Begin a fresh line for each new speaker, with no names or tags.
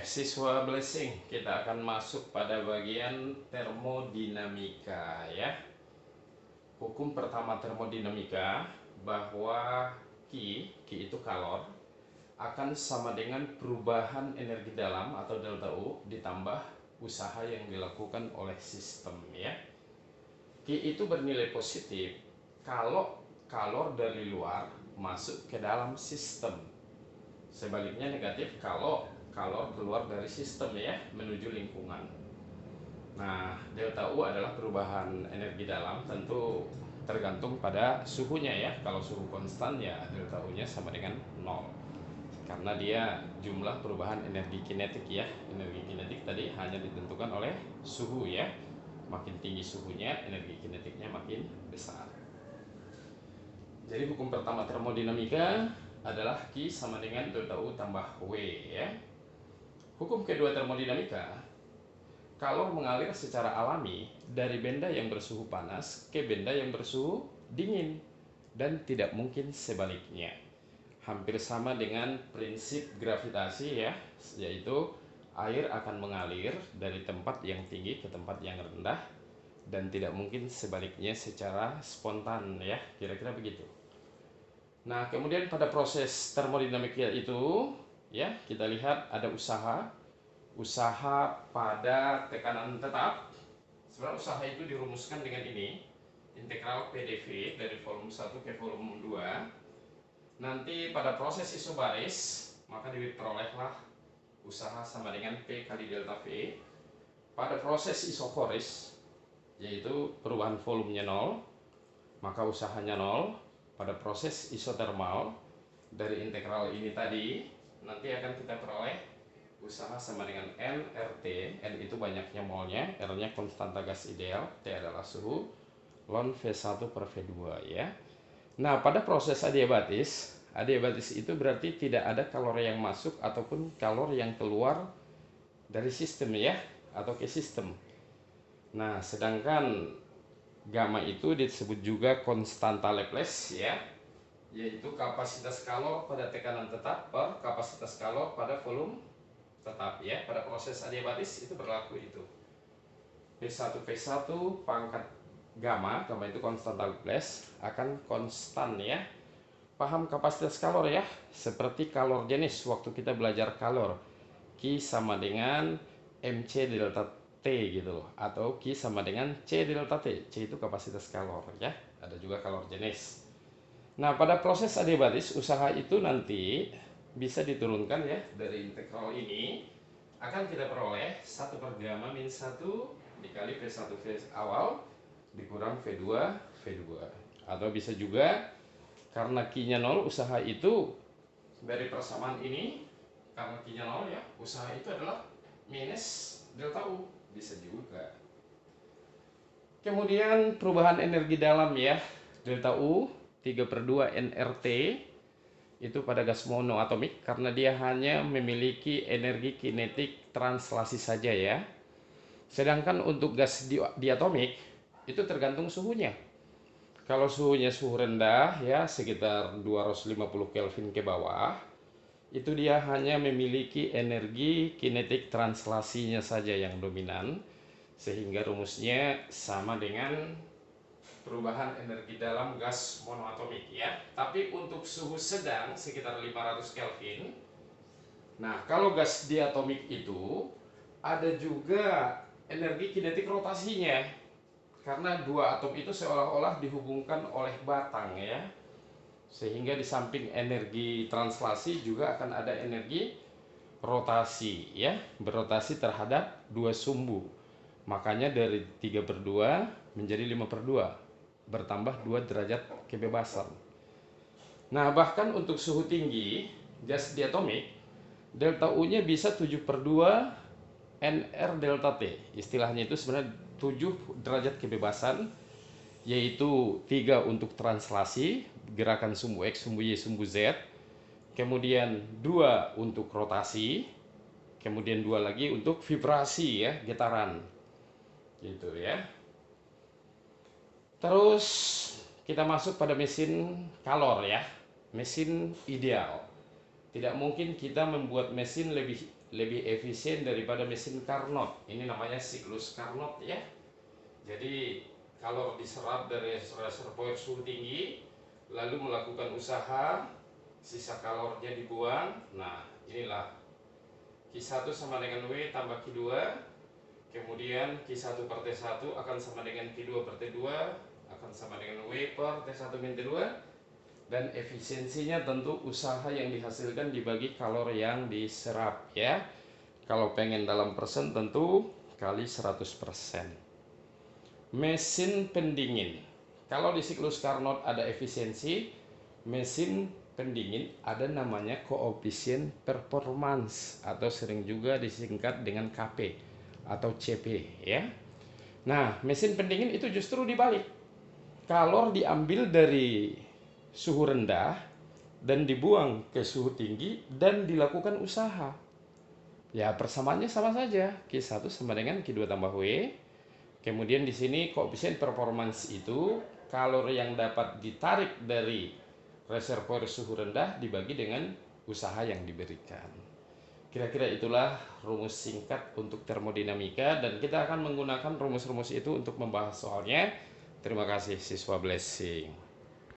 Siswa Blessing, kita akan masuk pada bagian termodinamika ya. Hukum pertama termodinamika bahwa Q itu kalor, akan sama dengan perubahan energi dalam atau delta U ditambah usaha yang dilakukan oleh sistem ya. Q itu bernilai positif kalau kalor dari luar masuk ke dalam sistem. Sebaliknya negatif kalau kalor keluar dari sistem ya menuju lingkungan. Nah, delta U adalah perubahan energi dalam, tentu tergantung pada suhunya ya. Kalau suhu konstan ya delta U-nya sama dengan 0. Karena dia jumlah perubahan energi kinetik ya. Energi kinetik tadi hanya ditentukan oleh suhu ya. Makin tinggi suhunya, energi kinetiknya makin besar. Jadi hukum pertama termodinamika adalah Q sama dengan delta U tambah W ya. Hukum kedua termodinamika, kalor mengalir secara alami dari benda yang bersuhu panas ke benda yang bersuhu dingin dan tidak mungkin sebaliknya. Hampir sama dengan prinsip gravitasi ya, yaitu air akan mengalir dari tempat yang tinggi ke tempat yang rendah dan tidak mungkin sebaliknya secara spontan ya, kira-kira begitu. Nah, kemudian pada proses termodinamika itu ya, kita lihat ada usaha pada tekanan tetap. Sebenarnya usaha itu dirumuskan dengan ini, integral PdV dari volume 1 ke volume 2. Nanti pada proses isobaris maka diperolehlah usaha sama dengan P kali delta V. Pada proses isokoris, yaitu perubahan volumenya 0, maka usahanya 0. Pada proses isotermal, dari integral ini tadi nanti akan kita peroleh usaha sama dengan nRT. N itu banyaknya molnya, R nya konstanta gas ideal, T adalah suhu, ln V1 per V2 ya. Nah, pada proses adiabatis itu berarti tidak ada kalor yang masuk ataupun kalor yang keluar dari sistem ya, atau ke sistem. Nah, sedangkan gamma itu disebut juga konstanta Laplace ya, yaitu kapasitas kalor pada tekanan tetap per kapasitas kalor pada volume tetap ya. Pada proses adiabatis itu berlaku itu. P1 pangkat gamma itu konstanta Laplace akan konstan ya. Paham kapasitas kalor ya? Seperti kalor jenis waktu kita belajar kalor. Q sama dengan mc delta T gitu loh, atau Q sama dengan C delta T. C itu kapasitas kalor ya. Ada juga kalor jenis. Nah, pada proses adiabatis usaha itu nanti bisa diturunkan ya dari integral ini. Akan kita peroleh 1 per gamma min 1 dikali V1 V awal dikurang V2 V2. Atau bisa juga karena Q-nya 0, usaha itu dari persamaan ini, karena Q-nya 0 ya, usaha itu adalah minus delta U. Bisa juga. Kemudian perubahan energi dalam ya, delta U 3/2 nRT itu pada gas monoatomik karena dia hanya memiliki energi kinetik translasi saja ya. Sedangkan untuk gas diatomik itu tergantung suhunya. Kalau suhunya suhu rendah ya, sekitar 250 Kelvin ke bawah, itu dia hanya memiliki energi kinetik translasinya saja yang dominan, sehingga rumusnya sama dengan perubahan energi dalam gas monoatomik ya. Tapi untuk suhu sedang sekitar 500 Kelvin. Nah, kalau gas diatomik itu ada juga energi kinetik rotasinya, karena dua atom itu seolah-olah dihubungkan oleh batang ya, sehingga di samping energi translasi juga akan ada energi rotasi ya, berotasi terhadap dua sumbu. Makanya dari 3/2 menjadi 5/2, bertambah 2 derajat kebebasan. Nah, bahkan untuk suhu tinggi gas diatomik, delta U-nya bisa 7/2 nR delta T. Istilahnya itu sebenarnya 7 derajat kebebasan, yaitu 3 untuk translasi, gerakan sumbu X, sumbu Y, sumbu Z. Kemudian 2 untuk rotasi. Kemudian 2 lagi untuk vibrasi ya, getaran. Gitu ya. Terus kita masuk pada mesin kalor ya. Mesin ideal. Tidak mungkin kita membuat mesin lebih lebih efisien daripada mesin Carnot. Ini namanya siklus Carnot ya. Jadi kalor diserap dari reservoir suhu tinggi, lalu melakukan usaha, sisa kalornya dibuang. Nah, inilah Q1 sama dengan W tambah Q2, kemudian Q1 per T1 akan sama dengan Q2 per T2, akan sama dengan W per T1 min T2, dan efisiensinya tentu usaha yang dihasilkan dibagi kalor yang diserap ya. Kalau pengen dalam persen tentu kali 100%. Mesin pendingin, kalau di siklus Carnot ada efisiensi, mesin pendingin ada namanya koefisien performance atau sering juga disingkat dengan KP atau CP ya. Nah, mesin pendingin itu justru dibalik. Kalor diambil dari suhu rendah dan dibuang ke suhu tinggi dan dilakukan usaha. Ya, persamaannya sama saja. Q1 sama dengan Q2 tambah W. Kemudian di sini koefisien performance itu kalor yang dapat ditarik dari reservoir suhu rendah dibagi dengan usaha yang diberikan. Kira-kira itulah rumus singkat untuk termodinamika, dan kita akan menggunakan rumus-rumus itu untuk membahas soalnya. Terima kasih siswa Blessing.